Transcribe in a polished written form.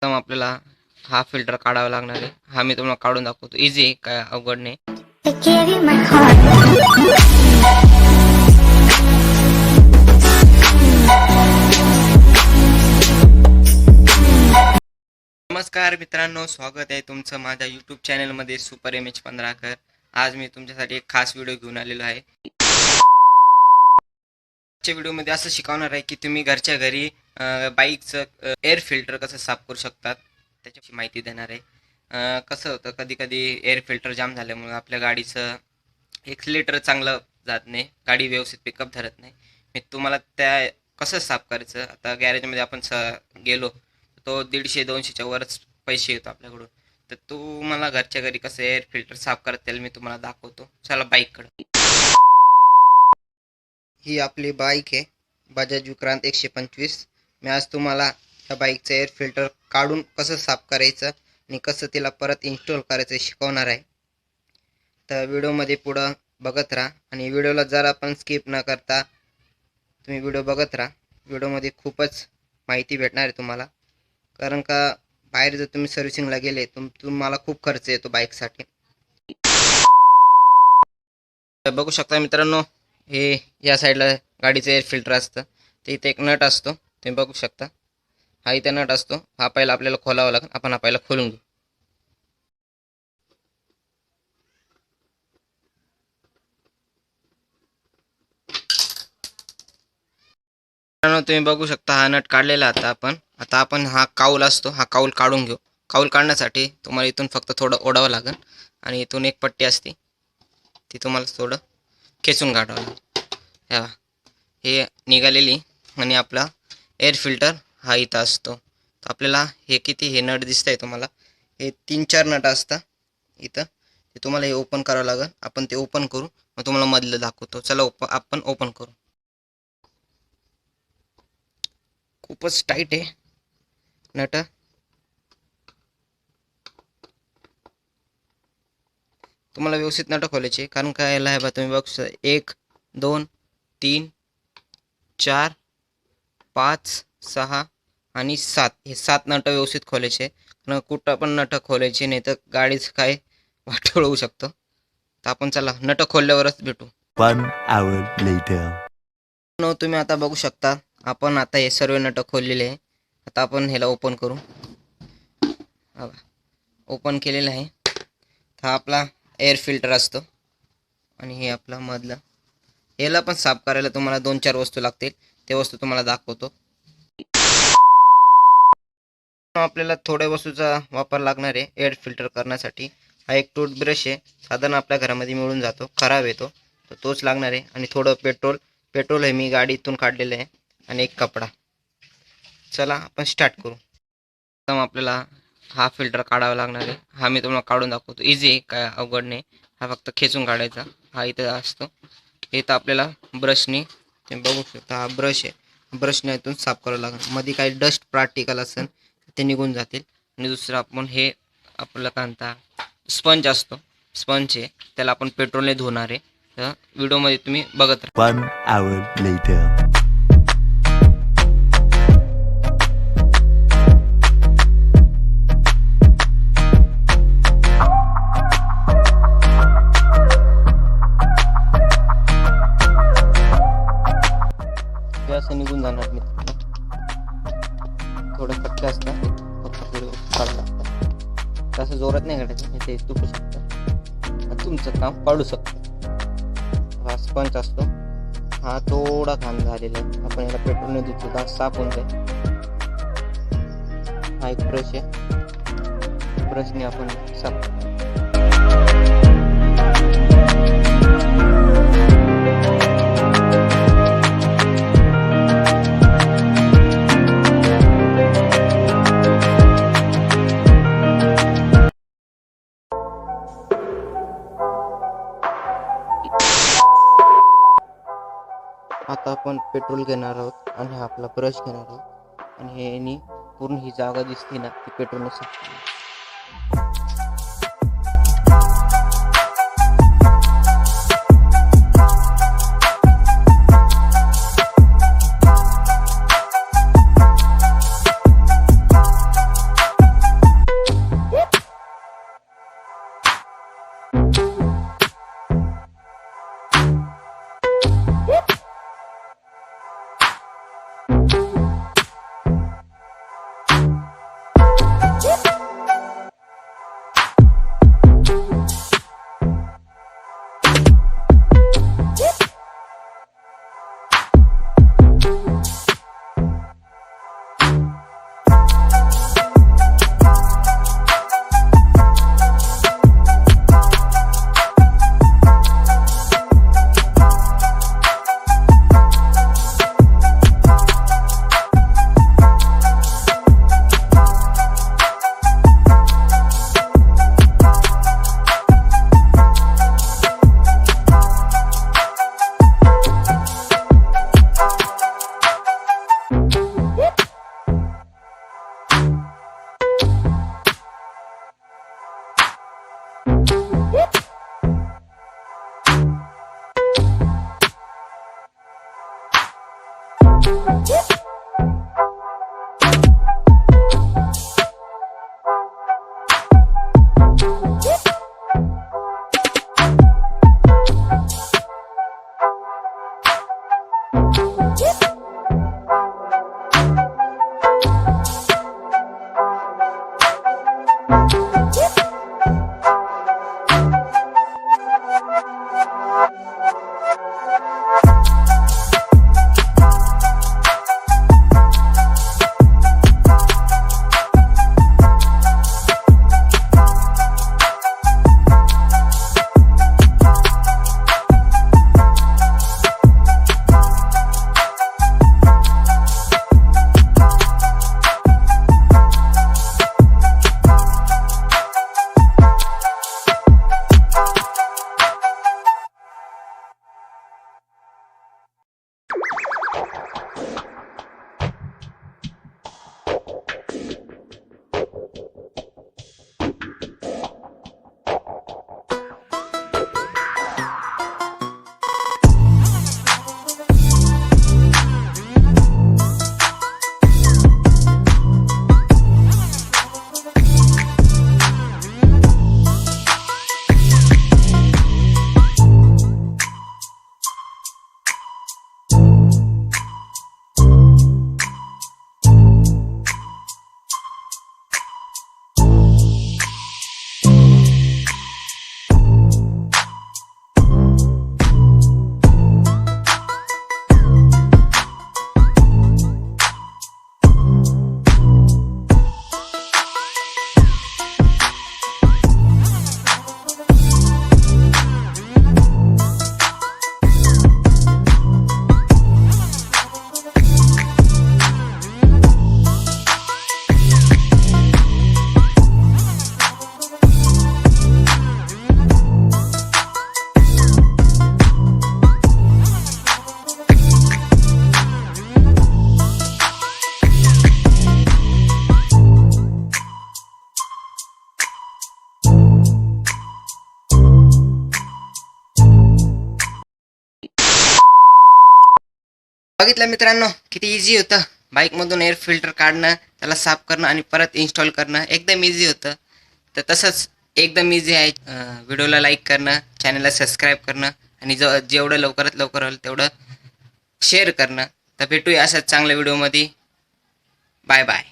प्रथम आपल्याला हा फिल्टर काढावा लागणार आहे. हा मी तुम्हाला काढून दाखवतो. इझी आहे, काय अवघड नाही. नमस्कार मित्रांनो, स्वागत आहे तुमचं माझ्या यूट्यूब चॅनलमध्ये सुपर एम एच 15 आज मी तुमच्यासाठी एक खास व्हिडिओ घेऊन आलेलो आहे. आजच्या व्हिडिओमध्ये असं शिकवणार आहे की तुम्ही घरच्या घरी बाईकचं एअर फिल्टर कसं साफ करू शकतात त्याची माहिती देणार आहे. कसं होतं, कधी कधी एअर फिल्टर जाम झाल्यामुळे आपल्या गाडीचं एक्सिलेटर चांगलं जात नाही, गाडी व्यवस्थित पिकअप धरत नाही. मी तुम्हाला त्या कसं साफ करायचं, आता गॅरेजमध्ये आपण गेलो तो 150-200च्या वरच पैसे येतो आपल्याकडून, तर तुम्हाला घरच्या घरी कसं एअर फिल्टर साफ करता येईल मी तुम्हाला दाखवतो. चला बाईककडे. ही आपली बाईक आहे, बजाज विक्रांत 125. मी आज तुम्हाला या बाईकचं एअर फिल्टर काढून कसं साफ करायचं आणि कसं तिला परत इन्स्टॉल करायचं शिकवणार आहे. तर व्हिडिओमध्ये पुढं बघत राहा आणि व्हिडिओला जरा पण स्किप न करता तुम्ही व्हिडिओ बघत राहा. व्हिडिओमध्ये खूपच माहिती भेटणार आहे तुम्हाला, कारण का बाहेर जर तुम्ही सर्व्हिसिंगला गेले तुम्हाला खूप खर्च येतो बाईकसाठी. बघू शकता मित्रांनो, हे या साईडला गाडीचं एअर फिल्टर असतं, ते इथे एक नट असतो, तुम्ही बघू शकता. हा इथे नट असतो, हा पहिला आपल्याला खोलावा लागेल. आपण हा पहिला खोलून घेऊ. तुम्ही बघू शकता हा नट काढलेला आता आपण हा काऊल असतो, हा काऊल काढून घेऊ. काऊल काढण्यासाठी तुम्हाला इथून फक्त थोडं ओढावं लागेल आणि इथून एक पट्टी असते ती तुम्हाला थोडं खेचून काढावं लागेल. हे निघालेली आणि आपला एअर फिल्टर हा इथं असतो. तर आपल्याला हे नट दिसत आहे तुम्हाला, हे 3-4 नट असतात इथं, ते तुम्हाला हे ओपन करावं लागेल. आपण ते ओपन करू, मग तुम्हाला मधलं दाखवतो. चला आपण ओपन करू. खूपच टाईट आहे नट. तुम्हाला व्यवस्थित नट खोलायचे, कारण काय याला आहे तुम्ही बघू 1 2 3 4 5 6 आणि 7 हे 7 नट व्यवस्थित खोलायचे. कुठं पण नट खोलायचे नाही तर गाडीचं काय वाटोळ होऊ शकतं. तर आपण चला नट खोलल्यावरच भेटू. 1 hour later. तुम्ही आता बघू शकता, आपण आता हे सर्व नट खोललेले आहे. आता आपण ह्याला ओपन करू. ओपन केलेलं आहे. हा आपला एअर फिल्टर असतो आणि हे आपला मधलं. याला पण साफ करायला तुम्हाला 2-4 वस्तू लागतील, ते वस्तू तुम्हाला दाखवतो. आपल्याला थोड्या वस्तूचा वापर लागणार आहे एअर फिल्टर करण्यासाठी. हा एक टूथब्रश आहे, साधारण आपल्या घरामध्ये मिळून जातो, खराब येतो, तर तोच लागणार आहे. आणि थोडं पेट्रोल आहे, मी गाडीतून काढलेलं आहे, आणि एक कपडा. चला आपण स्टार्ट करू. प्रथम आपल्याला हा फिल्टर काढावा लागणार आहे. हा मी तुम्हाला काढून दाखवतो. इझी आहे, काय अवघड नाही. हा फक्त खेचून काढायचा. हा इथं असतो, इथं आपल्याला ब्रशने, तुम्ही बघू शकता हा ब्रश आहे, ब्रशने इथून साफ करावं लागेल. मध्ये काही डस्ट पार्टिकल असेल ते निघून जातील. आणि दुसरं आपण हे आपलं कांता स्पंज असतो, स्पंज आहे, त्याला आपण पेट्रोलने धुणार आहे. तर व्हिडिओमध्ये तुम्ही बघत राहा. 1 hour later. असं निघून जाणार मी. थोडं कच्चे असतात, फक्त थोडं काढावं लागतं. तसं जोरात नाही काढायचं, ते तुटू शकतं, तुमचं काम काढू शकतं. हा स्पंज असतो, हा थोडा घाण झालेला आहे, आपण याला पेट्रोलने धुतलं तर साफ होऊन जाईल. हा एक ब्रश आहे, ब्रशने आपण साफ. आता आपण पेट्रोल घेणार आहोत आणि हा आपला ब्रश घेणार आहोत, आणि ह्यानी पूर्ण ही जागा दिसते ना ती पेट्रोलने साफ केली. बघितलं मित्रांनो किती इझी होतं बाईकमधून एअर फिल्टर काढणं, त्याला साफ करणं आणि परत इन्स्टॉल करणं एकदम इझी होतं. तर तसंच एकदम इझी आहे. व्हिडिओला लाईक करणं, चॅनलला सबस्क्राईब करणं आणि जेवढं लवकरात लवकर होईल तेवढं शेअर करणं. तर भेटूया अशाच चांगल्या व्हिडिओमध्ये. Bye bye.